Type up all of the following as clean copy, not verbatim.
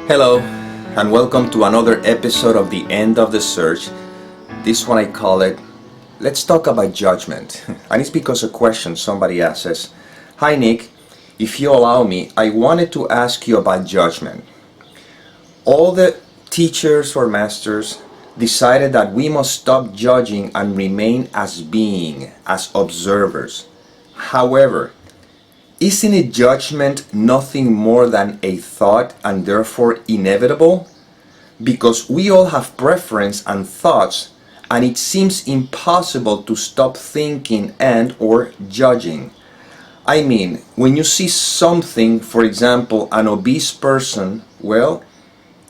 Hello, and welcome to another episode of The End of the Search. This one I call it, Let's Talk About Judgment. And it's because a question somebody asked says, "Hi Nick, if you allow me, I wanted to ask you about judgment. All the teachers or masters decided that we must stop judging and remain as being, as observers. However, isn't it judgment nothing more than a thought and therefore inevitable? Because we all have preference and thoughts, and it seems impossible to stop thinking and or judging. I mean, when you see something, for example, an obese person, well,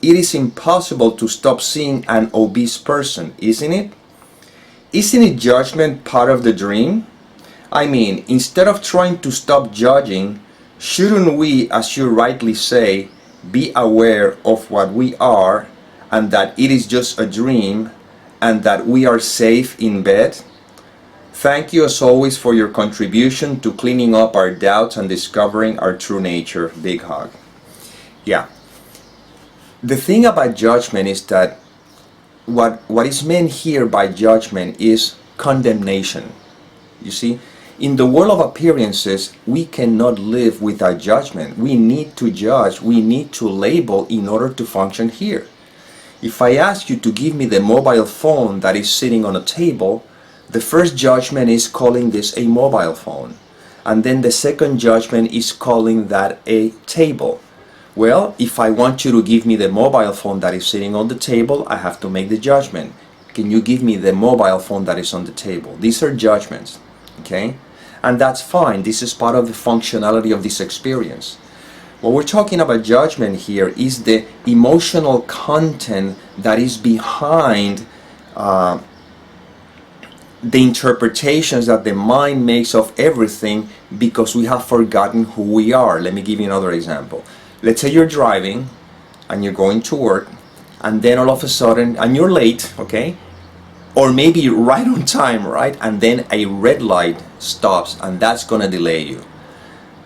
it is impossible to stop seeing an obese person, isn't it? Isn't it judgment part of the dream? I mean, instead of trying to stop judging, shouldn't we, as you rightly say, be aware of what we are and that it is just a dream and that we are safe in bed? Thank you as always for your contribution to cleaning up our doubts and discovering our true nature. Big hug." Yeah. The thing about judgment is that what is meant here by judgment is condemnation. You see? In the world of appearances, we cannot live without judgment. We need to judge, we need to label in order to function here. If I ask you to give me the mobile phone that is sitting on a table, the first judgment is calling this a mobile phone. And then the second judgment is calling that a table. Well, if I want you to give me the mobile phone that is sitting on the table, I have to make the judgment. Can you give me the mobile phone that is on the table? These are judgments, okay? And that's fine. This is part of the functionality of this experience. What we're talking about judgment here is the emotional content that is behind the interpretations that the mind makes of everything because we have forgotten who we are. Let me give you another example. Let's say you're driving and you're going to work, and then all of a sudden, and you're late, okay? Or maybe right on time, right? And then a red light stops, and that's gonna delay you.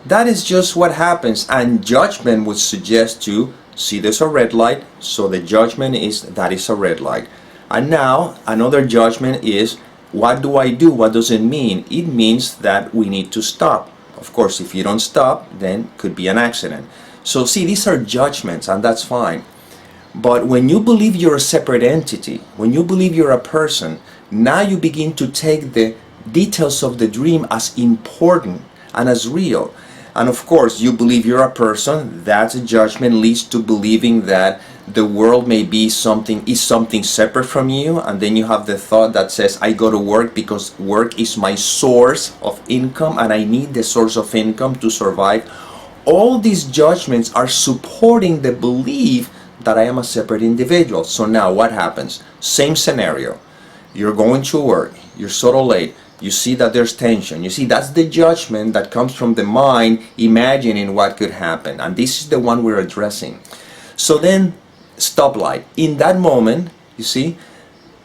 That is just what happens, and judgment would suggest to see there's a red light, so the judgment is that is a red light. And now another judgment is, what do I do? What does it mean? It means that we need to stop. Of course, if you don't stop, then could be an accident. So see, these are judgments, and that's fine. But when you believe you're a separate entity, when you believe you're a person, now you begin to take the details of the dream as important and as real. And of course, you believe you're a person, that's a judgment, leads to believing that the world may be something separate from you. And then you have the thought that says, I go to work because work is my source of income and I need the source of income to survive. All these judgments are supporting the belief that I am a separate individual. So now what happens? Same scenario. You're going to work, you're sort of late, you see that there's tension. You see, that's the judgment that comes from the mind imagining what could happen. And this is the one we're addressing. So then, stoplight. In that moment, you see,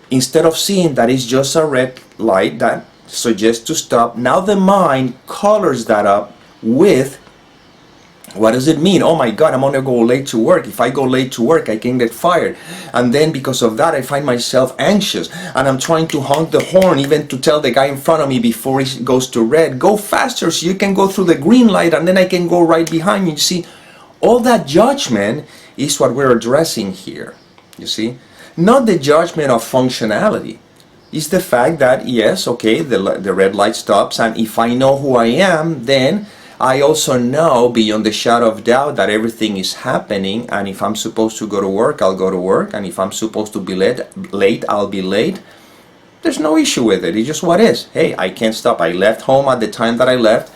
instead of seeing that it's just a red light that suggests to stop, now the mind colors that up with, what does it mean? Oh my God, I'm gonna go late to work. If I go late to work, I can get fired. And then because of that, I find myself anxious. And I'm trying to honk the horn even to tell the guy in front of me before he goes to red, go faster so you can go through the green light and then I can go right behind you. You see, all that judgment is what we're addressing here. You see, not the judgment of functionality. It's the fact that, yes, okay, the red light stops, and if I know who I am, then I also know beyond the shadow of doubt that everything is happening, and if I'm supposed to go to work, I'll go to work, and if I'm supposed to be late, I'll be late. There's no issue with it. It's just what is. Hey, I can't stop. I left home at the time that I left,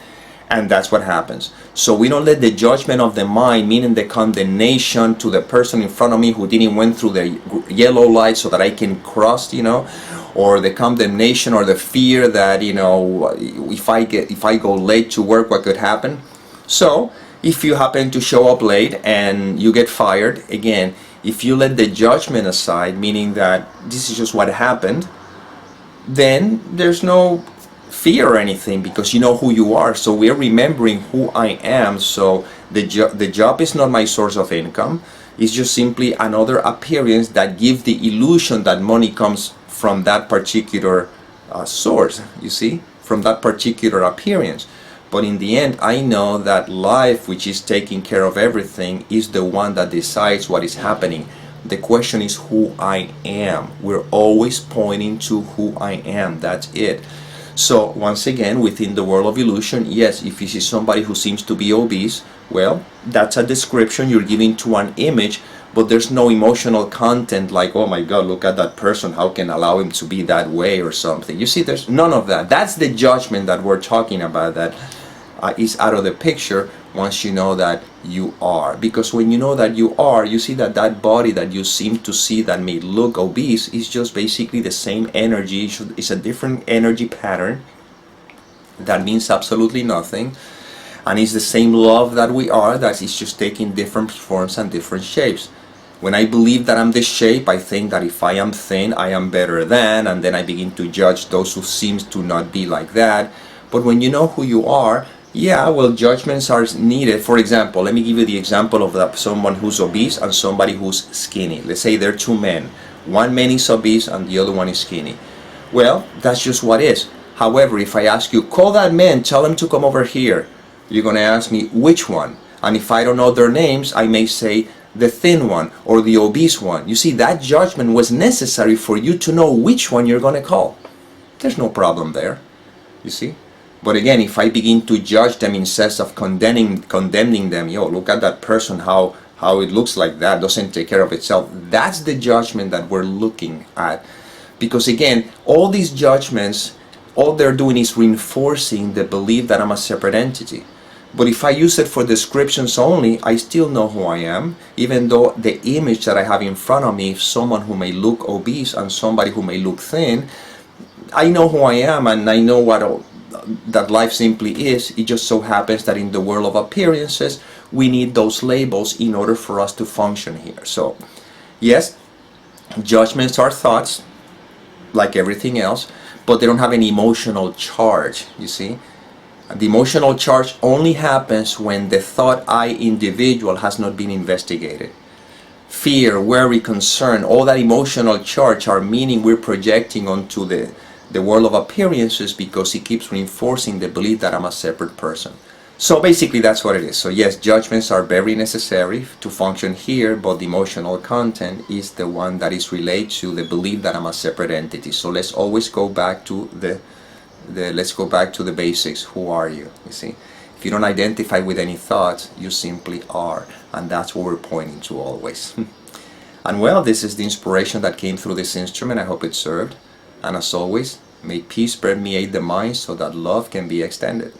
and that's what happens. So we don't let the judgment of the mind, meaning the condemnation to the person in front of me who didn't went through the yellow light so that I can cross, or the condemnation or the fear that, if I go late to work, what could happen? So if you happen to show up late and you get fired, again, if you let the judgment aside, meaning that this is just what happened, then there's no fear or anything, because you know who you are. So we're remembering who I am. So the job is not my source of income. It's just simply another appearance that gives the illusion that money comes from that particular source, you see, from that particular appearance. But in the end, I know that life, which is taking care of everything, is the one that decides what is happening. The question is who I am. We're always pointing to who I am. That's it. So once again, within the world of illusion, yes, if you see somebody who seems to be obese, well, that's a description you're giving to an image, but there's no emotional content like, oh my God, look at that person, how can I allow him to be that way or something. You see, there's none of that. That's the judgment that we're talking about that is out of the picture once you know that you are. Because when you know that you are, you see that that body that you seem to see that may look obese is just basically the same energy. It's a different energy pattern that means absolutely nothing, and it's the same love that we are, that is just taking different forms and different shapes. When I believe that I'm this shape, I think that if I am thin, I am better than, and then I begin to judge those who seem to not be like that. But when you know who you are, yeah, well, judgments are needed. For example, let me give you the example of someone who's obese and somebody who's skinny. Let's say they're two men. One man is obese and the other one is skinny. Well, that's just what is. However, if I ask you, call that man, tell him to come over here, you're going to ask me which one. And if I don't know their names, I may say the thin one or the obese one. You see, that judgment was necessary for you to know which one you're going to call. There's no problem there, you see. But again, if I begin to judge them instead of condemning them, yo, look at that person, how it looks like that, doesn't take care of itself. That's the judgment that we're looking at. Because again, all these judgments, all they're doing is reinforcing the belief that I'm a separate entity. But if I use it for descriptions only, I still know who I am, even though the image that I have in front of me is someone who may look obese and somebody who may look thin. I know who I am, and I know what that life simply is. It just so happens that in the world of appearances, we need those labels in order for us to function here. So, yes, judgments are thoughts, like everything else, but they don't have an emotional charge, you see. The emotional charge only happens when the thought I individual has not been investigated. Fear, worry, concern, all that emotional charge are meaning we're projecting onto the world of appearances because it keeps reinforcing the belief that I'm a separate person. So basically that's what it is. So yes, judgments are very necessary to function here, but the emotional content is the one that is related to the belief that I'm a separate entity. So let's always go back to the basics. Who are you? You see, if you don't identify with any thoughts, you simply are, and that's what we're pointing to always. And well, this is the inspiration that came through this instrument. I hope it served. And as always, may peace permeate the mind so that love can be extended.